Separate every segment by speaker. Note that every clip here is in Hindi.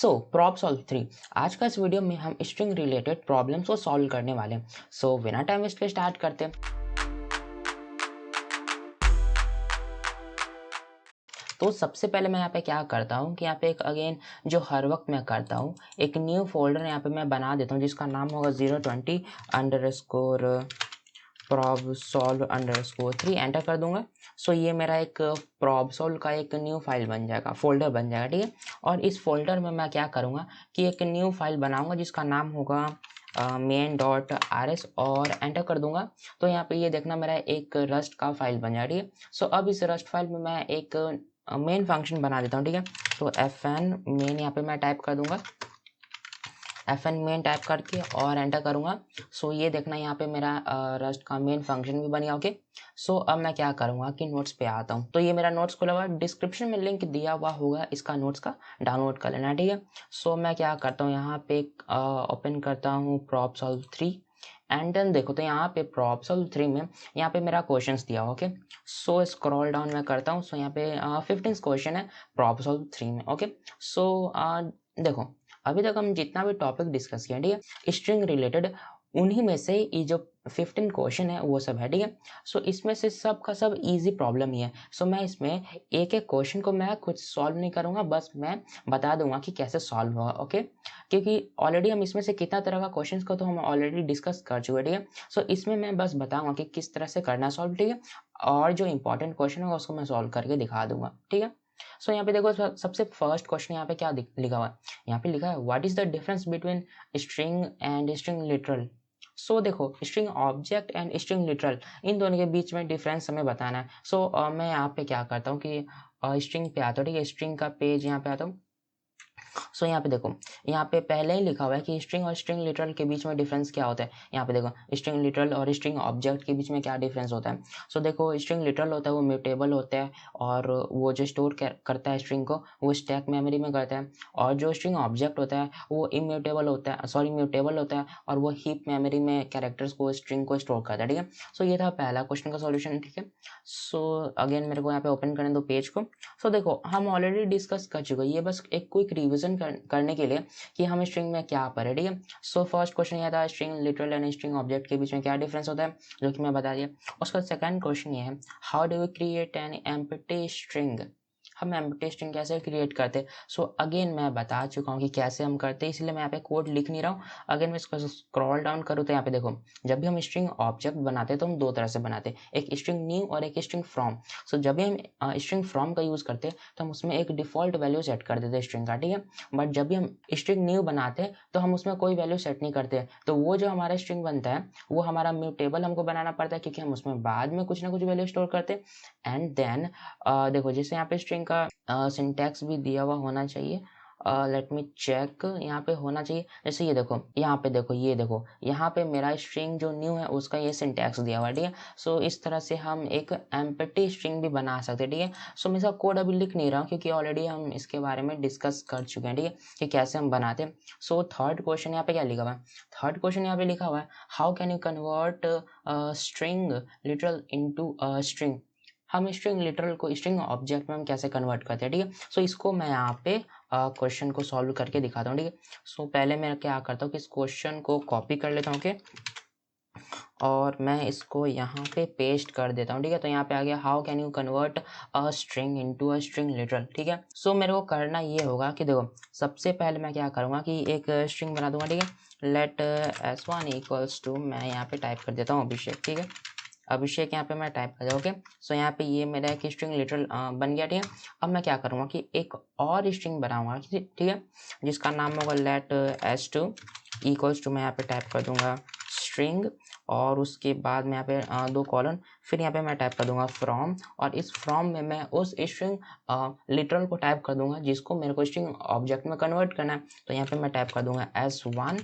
Speaker 1: प्रॉप सॉल्व 3 आज का इस वीडियो में हम स्ट्रिंग रिलेटेड प्रॉब्लम्स को सॉल्व करने वाले हैं। बिना टाइम वेस्ट के स्टार्ट करते हैं। तो सबसे पहले मैं यहाँ पे क्या करता हूँ कि यहाँ पे एक अगेन जो हर वक्त मैं करता हूँ एक न्यू फोल्डर यहाँ पे मैं बना देता हूँ जिसका नाम होगा 020 underscore prob solve underscore 3 enter कर दूंगा। ये मेरा एक प्रॉब सॉल्व का एक न्यू फाइल बन जाएगा, फोल्डर बन जाएगा, ठीक है। और इस फोल्डर में मैं क्या करूँगा कि एक न्यू फाइल बनाऊंगा जिसका नाम होगा main.rs और एंटर कर दूंगा। तो यहाँ पे ये देखना मेरा एक रस्ट का फाइल बन जाएगा, ठीक है। अब इस रस्ट फाइल में मैं एक मेन फंक्शन बना देता हूँ, ठीक है। तो fn मेन यहाँ पे मैं टाइप कर दूंगा, fn मेन टाइप करके और एंटर करूंगा। ये देखना यहाँ पे मेरा रस्ट का मेन फंक्शन भी बन गया, ओके। अब मैं क्या करूंगा कि नोट्स पे आता हूँ। तो ये मेरा नोट्स खुला हुआ है, डिस्क्रिप्शन में लिंक दिया हुआ होगा इसका, नोट्स का डाउनलोड कर लेना, ठीक है। मैं क्या करता हूँ यहाँ पे ओपन करता हूँ प्रॉप सॉल्व 3 एंड देन देखो तो यहाँ पे प्रॉप सॉल्व 3 में यहाँ पे मेरा क्वेश्चंस दिया हुआ, ओके। स्क्रॉल डाउन मैं करता हूँ। यहाँ पे 15 क्वेश्चन है प्रॉप सॉल्व 3 में, ओके। देखो अभी तक हम जितना भी टॉपिक डिस्कस किया, ठीक है, स्ट्रिंग रिलेटेड, उन्हीं में से ये जो 15 क्वेश्चन है वो सब है, ठीक है। इसमें से सब का सब इजी प्रॉब्लम ही है। मैं इसमें एक एक क्वेश्चन को मैं खुद सॉल्व नहीं करूंगा, बस मैं बता दूंगा कि कैसे सॉल्व होगा, ओके। क्योंकि ऑलरेडी हम इसमें से कितना तरह का क्वेश्चन को तो हम ऑलरेडी डिस्कस कर चुके, ठीक है। इसमें मैं बस बताऊंगा कि किस तरह से करना सॉल्व, ठीक है। और जो इंपॉर्टेंट क्वेश्चन होगा उसको मैं सॉल्व करके दिखा दूंगा, ठीक है। यहाँ पे देखो सबसे फर्स्ट क्वेश्चन यहाँ पे क्या लिखा हुआ है, यहाँ पे लिखा है what is the difference between string and string literal. देखो string object and string literal, इन दोनों के बीच में डिफरेंस हमें बताना है। मैं यहाँ पे क्या करता हूँ कि स्ट्रिंग पे आता हूँ, ठीक है। स्ट्रिंग का पेज यहाँ पे आता हूँ। यहाँ पे देखो, यहाँ पे पहले ही लिखा हुआ है कि स्ट्रिंग और स्ट्रिंग लिटरल के बीच में डिफरेंस क्या होता है। यहाँ पे देखो स्ट्रिंग लिटरल और स्ट्रिंग ऑब्जेक्ट के बीच में क्या डिफरेंस होता है। देखो स्ट्रिंग लिटरल होता है वो म्यूटेबल होता है और वो जो स्टोर करता है स्ट्रिंग को वो स्टैक मेमोरी में करता है। और जो स्ट्रिंग ऑब्जेक्ट होता है वो इम्यूटेबल होता है, म्यूटेबल होता है और वो हीप मेमोरी में कैरेक्टर्स को, स्ट्रिंग को स्टोर करता है, ठीक है। ये था पहला क्वेश्चन का सॉल्यूशन, ठीक है। अगेन मेरे को यहाँ पे ओपन करने दो पेज को। देखो हम ऑलरेडी डिस्कस कर चुके हैं, ये बस एक क्विक रिवीजन करने के लिए कि हम स्ट्रिंग में क्या पढ़े, ठीक है। फर्स्ट क्वेश्चन यह था string literal and string object के बीच में क्या डिफरेंस होता है, जो कि मैं बता दिया। उसका सेकंड क्वेश्चन ये है how do we create an empty string, हम एम्प्टी स्ट्रिंग कैसे क्रिएट करते। अगेन मैं बता चुका हूँ कि कैसे हम करते हैं, इसलिए मैं यहाँ पे कोड लिख नहीं रहा हूँ। अगेन मैं इसको स्क्रॉल डाउन करूँ तो यहाँ पे देखो जब भी हम स्ट्रिंग ऑब्जेक्ट बनाते हैं तो हम दो तरह से बनाते हैं, एक स्ट्रिंग न्यू और एक स्ट्रिंग फ्रॉम। जब भी हम स्ट्रिंग फ्रॉम का यूज करते हैं तो हम उसमें एक डिफॉल्ट वैल्यू सेट कर देते हैं स्ट्रिंग का, ठीक है। बट जब भी हम स्ट्रिंग न्यू बनाते हैं तो हम उसमें कोई वैल्यू सेट नहीं करते। तो वो जो हमारा स्ट्रिंग बनता है वो हमारा म्यूटेबल हमको बनाना पड़ता है, क्योंकि हम उसमें बाद में कुछ ना कुछ वैल्यू स्टोर करते हैं। एंड देन देखो जैसे यहाँ पे स्ट्रिंग का सिंटैक्स भी दिया हुआ होना चाहिए। लेट मी चेक, यहाँ पे होना चाहिए। जैसे ये देखो, यहाँ पे देखो, ये देखो यहाँ पे मेरा स्ट्रिंग जो न्यू है उसका ये सिंटैक्स दिया हुआ है, ठीक है। इस तरह से हम एक एम्प्टी स्ट्रिंग भी बना सकते हैं, ठीक है। मैं इसका कोड अभी लिख नहीं रहा हूँ क्योंकि ऑलरेडी हम इसके बारे में डिस्कस कर चुके हैं, ठीक है, कि कैसे हम बनाते हैं। थर्ड क्वेश्चन यहाँ पे क्या लिखा हुआ है, थर्ड क्वेश्चन यहाँ पे लिखा हुआ है how can you convert string literal into string. हम स्ट्रिंग लिटरल को स्ट्रिंग ऑब्जेक्ट में हम कैसे कन्वर्ट करते हैं, ठीक है। इसको मैं यहाँ पे क्वेश्चन को सॉल्व करके दिखाता हूँ, ठीक है। पहले मैं क्या करता हूँ कि इस क्वेश्चन को कॉपी कर लेता हूँ, ओके, और मैं इसको यहाँ पे पेस्ट कर देता हूँ, ठीक है। तो यहाँ पे आ गया how can you convert a string into a string literal, ठीक है। मेरे को करना ये होगा कि देखो सबसे पहले मैं क्या करूँगा कि एक स्ट्रिंग बना दूंगा, ठीक है। लेट s1 इक्वल्स टू, मैं यहाँ पे टाइप कर देता हूँ अभिषेक, ठीक है। अभिषेक यहाँ पे मैं टाइप कर दिया, ओके। यहाँ पे ये मेरा एक स्ट्रिंग लिटरल बन गया, ठीक है। अब मैं क्या करूँगा कि एक और स्ट्रिंग बनाऊंगा, ठीक है, जिसका नाम होगा लेट s2 इक्वल्स टू, मैं यहाँ पे टाइप कर दूंगा स्ट्रिंग और उसके बाद मैं यहाँ पे दो कॉलन, फिर यहाँ पे मैं टाइप कर दूंगा फ्रॉम, और इस फ्रॉम में मैं उस स्ट्रिंग लिटरल को टाइप कर दूंगा जिसको मेरे को स्ट्रिंग ऑब्जेक्ट में कन्वर्ट करना है। तो यहाँ पे मैं टाइप कर दूंगा s1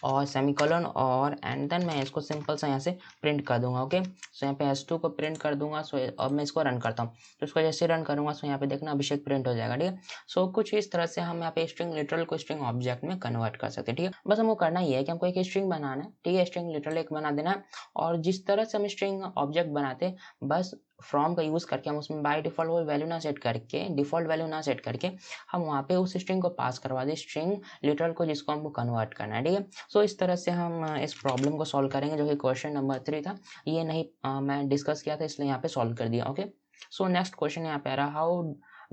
Speaker 1: और सेमीकोलन और एंड देन मैं इसको सिंपल सा यहाँ से प्रिंट कर दूंगा, ओके। यहाँ पे s2 को प्रिंट कर दूंगा। अब मैं इसको रन करता हूँ, तो इसको जैसे रन करूंगा यहाँ पे देखना अभिषेक प्रिंट हो जाएगा, ठीक है। कुछ इस तरह से हम यहाँ पे स्ट्रिंग लिटरल को स्ट्रिंग ऑब्जेक्ट में कन्वर्ट कर सकते हैं, ठीक है। बस हमको करना ये है कि हमको एक स्ट्रिंग बनाना है, ठीक है, स्ट्रिंग लिटरल एक बना देना है, और जिस तरह से हम स्ट्रिंग ऑब्जेक्ट बनाते हैं बस फ्रॉम का यूज़ करके हम उसमें बाय डिफ़ॉल्ट वो वैल्यू ना सेट करके, डिफ़ॉल्ट वैल्यू ना सेट करके हम वहाँ पे उस स्ट्रिंग को पास करवा दें, स्ट्रिंग लिटरल को, जिसको हमको कन्वर्ट करना है, ठीक है। सो इस तरह से हम इस प्रॉब्लम को सॉल्व करेंगे, जो कि क्वेश्चन नंबर 3 था। ये नहीं मैं डिस्कस किया था, इसलिए यहाँ पे सॉल्व कर दिया, ओके। सो नेक्स्ट क्वेश्चन यहाँ पे आ रहा, how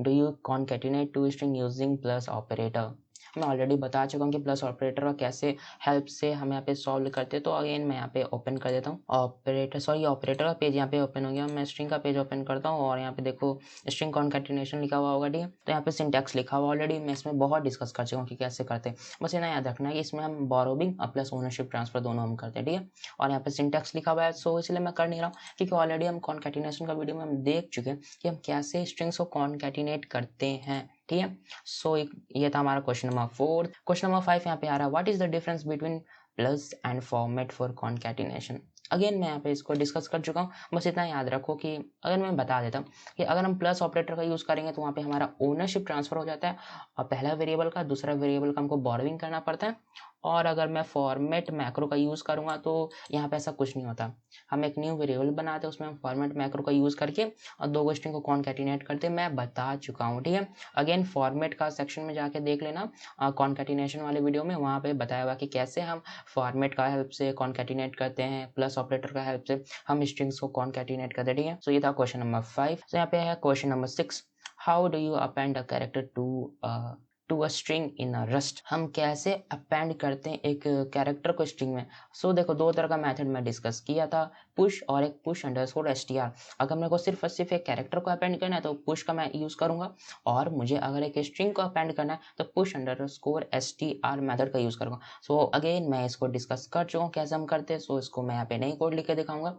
Speaker 1: do you concatenate two string using plus operator. मैं ऑलरेडी बता चुका हूँ कि प्लस ऑपरेटर का कैसे हेल्प से हम यहाँ पे सॉल्व करते हैं। तो अगेन मैं यहाँ पे ओपन कर देता हूँ ऑपरेटर का पेज यहाँ पे ओपन हो गया। मैं स्ट्रिंग का पेज ओपन करता हूँ और यहाँ पे देखो स्ट्रिंग कॉन्केटिनेशन लिखा हुआ होगा, ठीक है। तो यहाँ पे सिंटैक्स लिखा हुआ ऑलरेडी, मैं इसमें बहुत डिस्कस कर चुका हूँ कि कैसे करते हैं। बस इतना याद रखना है कि इसमें हम बोरोइंग और प्लस ओनरशिप ट्रांसफर दोनों हम करते हैं, ठीक है। और यहाँ पे सिंटैक्स लिखा हुआ है, सो इसलिए मैं कर नहीं रहा हूँ, क्योंकि ऑलरेडी हम कॉन्केटिनेशन का वीडियो में हम देख चुके हैं कि हम कैसे स्ट्रिंग्स को कॉन्केटिनेट करते हैं, ठीक है। सो ये था हमारा क्वेश्चन नंबर 4। क्वेश्चन नंबर 5 यहाँ पे आ रहा है, what is the difference between plus and format for concatenation. Again मैं यहाँ पे इसको डिस्कस कर चुका हूँ, बस इतना याद रखो कि अगर मैं बता देता हूँ कि अगर हम प्लस ऑपरेटर का यूज़ करेंगे तो वहाँ पे हमारा ओनरशिप ट्रांसफर हो जाता है, और पहला वेरिएबल का दूसरा वेरिएबल का हमको बोरोइंग करना पड़ता है। और अगर मैं फॉर्मेट मैक्रो का यूज़ करूँगा तो यहाँ पे ऐसा कुछ नहीं होता। हम एक न्यू वेरिएबल बनाते हैं, उसमें हम फॉर्मेट मैक्रो का यूज़ करके और दो स्ट्रिंग को कॉन्केटिनेट करते हैं। मैं बता चुका हूँ, ठीक है। अगेन फॉर्मेट का सेक्शन में जाके देख लेना, कॉन्केटिनेशन वाले वीडियो में, वहाँ पे बताया हुआ कि कैसे हम फॉर्मेट का हेल्प से कॉन्केटिनेट करते हैं, प्लस ऑपरेटर का हेल्प से हम स्ट्रिंग्स को कॉन्केटिनेट करते हैं, ठीक है। सो ये था क्वेश्चन नंबर 5। तो यहाँ पे है question number 6, how do you append a character to a string in a Rust. हम कैसे अपेंड करते हैं एक कैरेक्टर को स्ट्रिंग में। सो देखो, दो तरह का मेथड मैं डिस्कस किया था, पुश और एक पुश अंडरस्कोर str। अगर मेरे को सिर्फ और सिर्फ एक कैरेक्टर को अपेंड करना है तो पुश का मैं यूज़ करूंगा, और मुझे अगर एक स्ट्रिंग को अपेंड करना है तो पुश अंडरस्कोर str मेथड का यूज़ करूंगा। सो अगेन मैं इसको डिस्कस कर चुका हूँ कैसे हम करते हैं, सो इसको मैं यहाँ पे नहीं कोड लिख के दिखाऊंगा।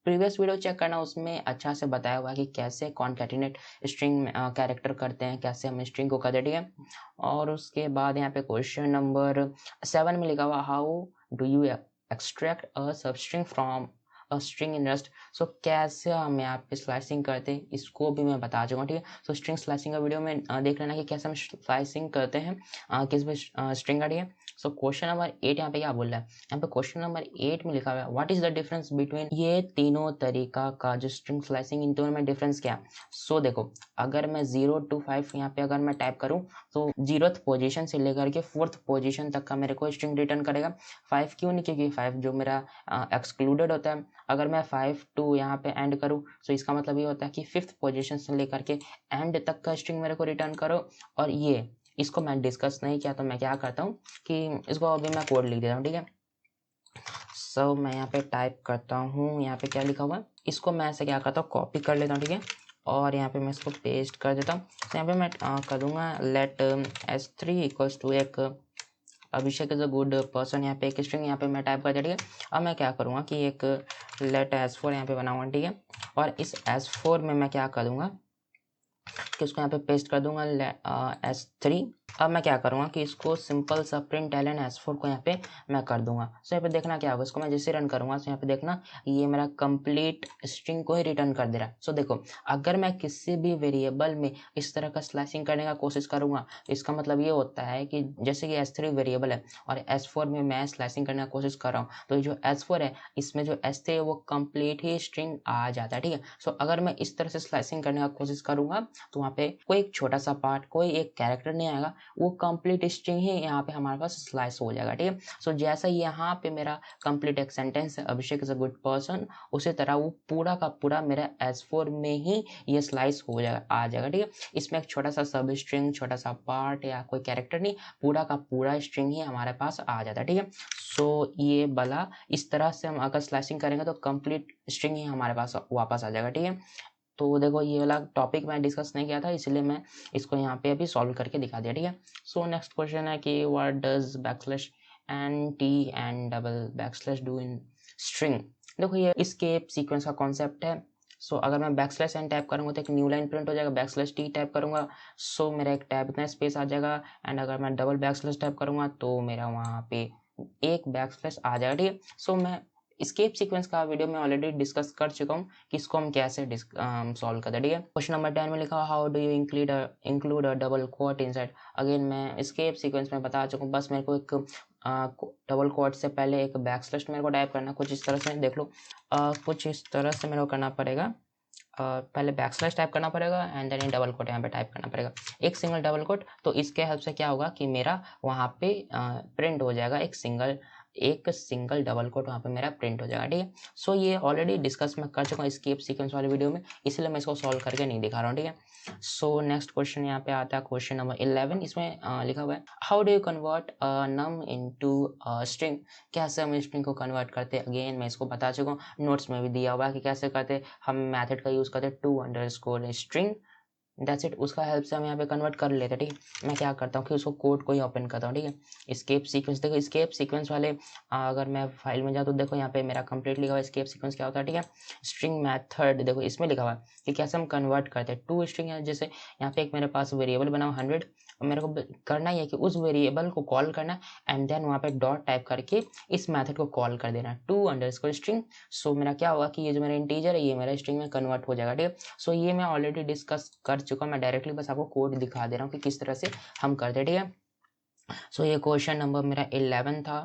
Speaker 1: प्रीवियस वीडियो चेक करना, उसमें अच्छा से बताया हुआ है कि कैसे कॉन्केटिनेट स्ट्रिंग कैरेक्टर करते हैं, कैसे हम स्ट्रिंग को करते हैं, ठीक है। और उसके बाद यहाँ पे क्वेश्चन नंबर 7 में लिखा हुआ, how do you extract a substring from a string in Rust. So कैसे हम यहाँ पे स्लाइसिंग करते हैं, इसको भी मैं बता चुका हूँ, ठीक है। सो स्ट्रिंग स्लाइसिंग का वीडियो में देख लेना कि कैसे हम स्लाइसिंग करते हैं किस भी स्ट्रिंग का, ठीक है। सो क्वेश्चन नंबर 8 यहाँ पे क्या बोल रहा है, यहाँ पे क्वेश्चन नंबर 8 में लिखा हुआ है, what is the difference between ये तीनों तरीका का जो स्ट्रिंग स्लाइसिंग, इन दोनों में डिफरेंस क्या है। सो देखो, अगर मैं 0 to 5 यहाँ पे अगर मैं टाइप करूँ तो 0th पोजीशन से लेकर के 4th पोजीशन तक का मेरे को स्ट्रिंग रिटर्न करेगा। 5 क्यों नहीं, क्योंकि 5 जो मेरा एक्सक्लूडेड होता है। अगर मैं 5 to यहाँ पे एंड करूँ तो इसका मतलब ये होता है कि 5th पोजीशन से लेकर के एंड तक का स्ट्रिंग मेरे को रिटर्न करो। और ये इसको मैं डिस्कस नहीं किया, तो मैं क्या करता हूँ कि इसको अभी मैं कोड लिख देता हूँ, ठीक है। सो मैं यहाँ पे टाइप करता हूँ, यहाँ पे क्या लिखा हुआ है, इसको मैं ऐसे क्या करता हूँ, कॉपी कर लेता हूँ, ठीक है। और यहाँ पे मैं इसको पेस्ट कर देता हूँ। तो यहाँ पे मैं कर दूंगा लेट s3 इक्वल्स टू एक अभिषेक इज अ गुड पर्सन। यहाँ पे एक स्ट्रिंग यहाँ पे मैं टाइप कर दिया, ठीक है। अब मैं क्या करूँगा कि एक लेट s4 यहाँ पे बनाऊंगा, ठीक है। और इस s4 में मैं क्या करूँगा कि उसको यहाँ पे पेस्ट कर दूंगा s3। अब मैं क्या करूँगा कि इसको सिंपल सा प्रिंट एलन s4 को यहाँ पे मैं कर दूंगा। सो यहाँ पे देखना क्या होगा, इसको मैं जैसे रन करूँगा तो यहाँ पे देखना ये मेरा कंप्लीट स्ट्रिंग को ही रिटर्न कर दे रहा है। सो देखो, अगर मैं किसी भी वेरिएबल में इस तरह का स्लाइसिंग करने का कोशिश करूँगा तो इसका मतलब ये होता है कि जैसे कि s3 वेरिएबल है और s4 में मैं स्लाइसिंग करने का कोशिश कर रहा हूँ, तो जो s4 है इसमें जो s3 है वो कंप्लीट ही स्ट्रिंग आ जाता है, ठीक है। सो अगर मैं इस तरह से स्लाइसिंग करने का कोशिश करूँगा तो वहाँ पे कोई एक छोटा सा पार्ट, कोई एक कैरेक्टर नहीं आएगा, वो कंप्लीट स्ट्रिंग ही यहाँ पे हमारे पास स्लाइस हो जाएगा, ठीक है। सो जैसा यहाँ पे मेरा कंप्लीट एक सेंटेंस है, अभिषेक इज अ गुड पर्सन, उसी तरह वो पूरा का पूरा मेरा s4 में ही ये स्लाइस हो जाएगा, आ जाएगा, ठीक है। इसमें एक छोटा सा सब स्ट्रिंग, छोटा सा पार्ट या कोई कैरेक्टर नहीं, पूरा का पूरा स्ट्रिंग ही हमारे पास आ जाता है, ठीक है। सो ये वाला इस तरह से हम अगर स्लाइसिंग करेंगे तो कंप्लीट स्ट्रिंग ही हमारे पास वापस आ जाएगा, ठीक है। तो देखो, ये वाला टॉपिक मैं डिस्कस नहीं किया था, इसलिए मैं इसको यहाँ पे अभी सॉल्व करके दिखा दिया, ठीक है। सो नेक्स्ट क्वेश्चन है कि what does backslash n t and double backslash do in string. देखो, ये escape सीक्वेंस का कॉन्सेप्ट है। सो अगर मैं बैकस्लैश एन टाइप करूँगा तो एक न्यू लाइन प्रिंट हो जाएगा, बैकस्लैश टी टाइप करूँगा सो मेरा एक टैब इतना स्पेस आ जाएगा, एंड अगर मैं डबल बैकस्लैश टाइप करूँगा तो मेरा वहाँ पे एक बैकस्लैश आ जाएगा, ठीक है। सो मैं स्केप सीक्वेंस का वीडियो में ऑलरेडी डिस्कस कर चुका हूँ कि इसको हम कैसे सॉल्व करते हैं, ठीक है। क्वेश्चन नंबर 10 में लिखा, how do you include a double quote inside. Again मैं स्केप सीक्वेंस में बता चुका हूँ, बस मेरे को एक डबल कोट से पहले एक बैकस्लैश मेरे को टाइप करना, कुछ इस तरह से देख लो, कुछ इस तरह से मेरे को करना पड़ेगा। पहले बैकस्लैश टाइप करना पड़ेगा एंड देन डबल कोट यहाँ पे टाइप करना पड़ेगा, एक सिंगल डबल कोट। तो इसके हेल्प से क्या होगा कि मेरा वहाँ पे प्रिंट हो जाएगा एक सिंगल डबल कोट वहाँ पे मेरा प्रिंट हो जाएगा, ठीक है। सो ये ऑलरेडी डिस्कस मैं कर चुका हूँ एस्केप सीक्वेंस वाले वीडियो में, इसलिए मैं इसको सॉल्व करके नहीं दिखा रहा हूँ, ठीक है। सो नेक्स्ट क्वेश्चन यहाँ पे आता है क्वेश्चन नंबर 11। इसमें लिखा हुआ है how do you convert num into string, कैसे हम स्ट्रिंग को कन्वर्ट करते हैं। अगेन मैं इसको बता चुका हूँ, नोट्स में भी दिया हुआ है कि कैसे करते। हम मेथड का यूज़ करते to underscore string, that's it. उसका हेल्प से हम यहाँ पे कन्वर्ट कर लेते हैं, ठीक है। मैं क्या करता हूँ कि उसको कोड को ही ओपन करता हूँ, ठीक है। एस्केप सीक्वेंस, देखो एस्केप सीक्वेंस वाले अगर मैं फाइल में जाऊँ तो देखो यहाँ पे मेरा कंप्लीट लिखा हुआ है एस्केप सीक्वेंस क्या होता है, ठीक है। स्ट्रिंग मेथड देखो इसमें लिखा हुआ है कि कैसे हम कन्वर्ट करते हैं टू स्ट्रिंग है। जैसे यहाँ पे एक मेरे पास वेरिएबल बना हुआ 100, और मेरे को करना ही है कि उस वेरिएबल को कॉल करना एंड देन वहाँ पे डॉट टाइप करके इस मेथड को कॉल कर देना टू अंडरस्कोर स्ट्रिंग। सो मेरा क्या होगा कि ये जो मेरा इंटीजर है ये मेरा स्ट्रिंग में कन्वर्ट हो जाएगा, ठीक है। सो ये मैं ऑलरेडी डिस्कस कर चुका हूँ, मैं डायरेक्टली बस आपको कोड दिखा दे रहा हूँ कि किस तरह से हम करते हैं, ठीक है। सो ये क्वेश्चन नंबर मेरा 11 था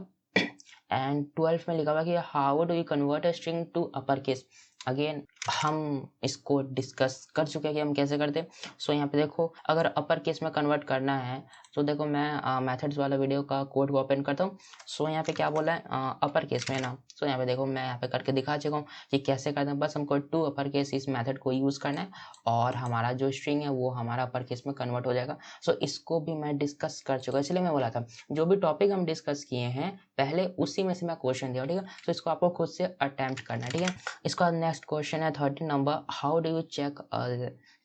Speaker 1: एंड 12 में लिखा हुआ कि how do you convert a string to upper case. Again हम इसको डिस्कस कर चुके हैं कि हम कैसे करते हैं। सो यहाँ पे देखो अगर अपर केस में कन्वर्ट करना है तो देखो मैं मेथड्स वाला वीडियो का कोड को ओपन करता हूँ। सो यहाँ पे क्या बोला है अपर केस में ना। सो यहाँ पे देखो मैं यहाँ पे करके दिखा चुका हूँ कि कैसे करते हैं। बस हमको टू अपर केस इस मेथड को यूज़ करना है और हमारा जो स्ट्रिंग है वो हमारा अपर केस में कन्वर्ट हो जाएगा। सो इसको भी मैं डिस्कस कर चुका, इसलिए मैं बोला था जो भी टॉपिक हम डिस्कस किए हैं पहले उसी में से मैं क्वेश्चन दिया, ठीक है। तो इसको आपको खुद से अटेम्प्ट करना है, ठीक है। इसका नेक्स्ट क्वेश्चन है 13 number, how do you check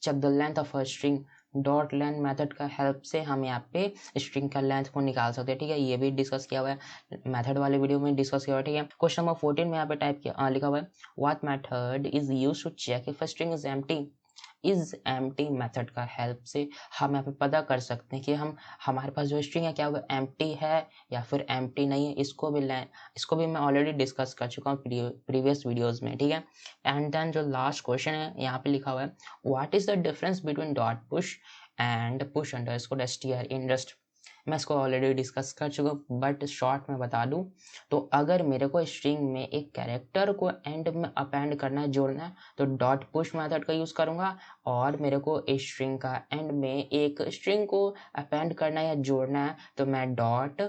Speaker 1: the length of a string. Dot length method का हेल्प से हम यहाँ पे स्ट्रिंग का लेंथ को निकाल सकते हैं, ठीक है। ये भी डिस्कस किया हुआ है मेथड वाले वीडियो में डिस्कस किया हुआ है, ठीक है। क्वेश्चन नंबर 14 में यहाँ पे टाइप किया लिखा हुआ है what method is used to check if a string is empty. Is empty method का हेल्प से हम यहाँ पे पता कर सकते हैं कि हमारे पास जो स्ट्रिंग है क्या वो एम्प्टी है या फिर एम्प्टी नहीं है। इसको भी मैं ऑलरेडी डिस्कस कर चुका हूँ प्रीवियस वीडियोस में, ठीक है। एंड देन जो लास्ट क्वेश्चन है यहाँ पे लिखा हुआ है what is the difference between dot push and push underscore str in rust. मैं इसको ऑलरेडी डिस्कस कर चुका हूँ बट शॉर्ट में बता दूँ तो अगर मेरे को स्ट्रिंग में एक कैरेक्टर को एंड में अपेंड करना है, जोड़ना है, तो डॉट पुश मेथड का यूज़ करूँगा। और मेरे को स्ट्रिंग का एंड में एक स्ट्रिंग को अपेंड करना है या जोड़ना है तो मैं dot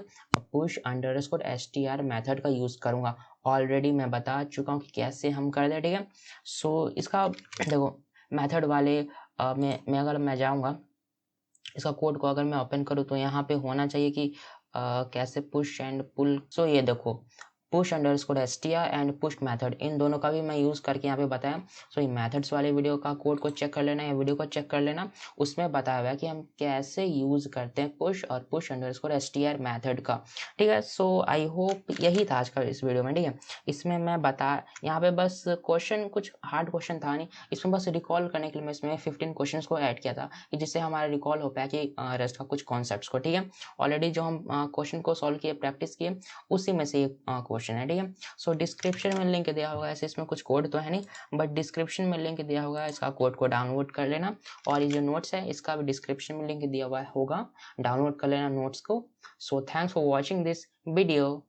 Speaker 1: push underscore str method का यूज़ करूँगा। ऑलरेडी मैं बता चुका हूँ कि कैसे हम कर दें, ठीक है। सो इसका देखो मेथड वाले मैं अगर मैं जाऊँगा इसका कोड को अगर मैं ओपन करूँ तो यहाँ पे होना चाहिए कि कैसे पुश एंड पुल। सो ये देखो push underscore str and push method, इन दोनों का भी मैं यूज़ करके यहाँ पे बताया। सो ये मेथड्स वाले वीडियो का कोड को चेक कर लेना या वीडियो को चेक कर लेना, उसमें बताया हुआ है कि हम कैसे यूज़ करते हैं पुश और पुश अंडरस्कोर str मेथड का, ठीक है। सो आई होप यही था आज का इस वीडियो में, ठीक है। इसमें मैं बता यहाँ पे बस क्वेश्चन कुछ हार्ड क्वेश्चन था नहीं, इसमें बस रिकॉल करने के लिए मैं इसमें 15 क्वेश्चन को ऐड किया था कि जिससे हमारा रिकॉल हो पाया कि रेस्ट का कुछ कॉन्सेप्ट को, ठीक है। ऑलरेडी जो हम क्वेश्चन को सॉल्व किए प्रैक्टिस किए उसी में से एक क्वेश्चन है, ठीक है। सो डिस्क्रिप्शन में लिंक दिया होगा, ऐसे इसमें कुछ कोड तो है नहीं बट डिस्क्रिप्शन में लिंक दिया होगा, इसका कोड को डाउनलोड कर लेना। और ये जो नोट्स है इसका भी डिस्क्रिप्शन में लिंक दिया हुआ होगा, डाउनलोड कर लेना नोट्स को। So thanks for watching this video.